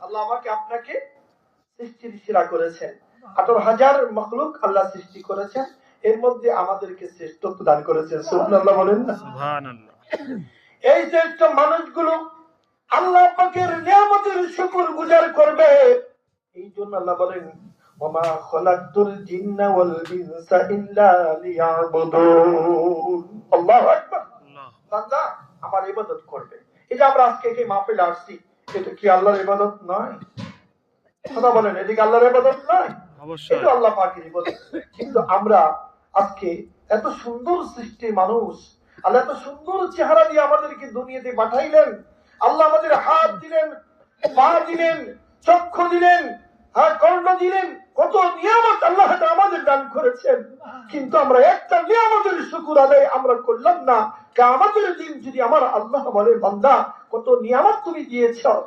আল্লাহ আমাকে আপনাকে সৃষ্টির সেরা করেছেন। 18,000 মখলুক আল্লাহ সৃষ্টি করেছেন, এর মধ্যে আমাদেরকে শ্রেষ্ঠত্ব দান করেছেন। সুবহানাল্লাহ বলেন না? সুবহানাল্লাহ। এই শ্রেষ্ঠ মানুষগুলো আল্লাহ পাকের নিয়ামতের শুকর গুজার করবে। এই জন্য আল্লাহ বলেন, ওমা খলাকতুল জিন্না ওয়াল ইনসা ইল্লা লিয়াবুদুন। আল্লাহু আকবার। বান্দা আমার ইবাদত করবে। এই যে আমরা আজকে এই মাহফিলে আসছি, এটা কি আল্লাহর ইবাদত নয়? কথা বলেন, এটা কি আল্লাহর ইবাদত নয়? অবশ্যই এটা আল্লাহ পাকের ইবাদত। কিন্তু আমরা আজকে এত সুন্দর সৃষ্টি মানুষ, আল্লাহ এত সুন্দর চেহারা দিয়ে আমাদেরকে দুনিয়াতে পাঠাইলেন। আল্লাহ আমাদের হাত দিলেন, পা দিলেন, চক্ষু দিলেন, কর্ণ দিলেন, কত নিয়ামত আল্লাহ আমাদের দান করেছেন। কিন্তু আমরা একটা নিয়ামতের শুকর আদায় আমরা করলাম না। কিয়ামতের দিন যদি আমার আল্লাহ বলে, বান্দা কত নিয়ামত তুমি দিয়েছ,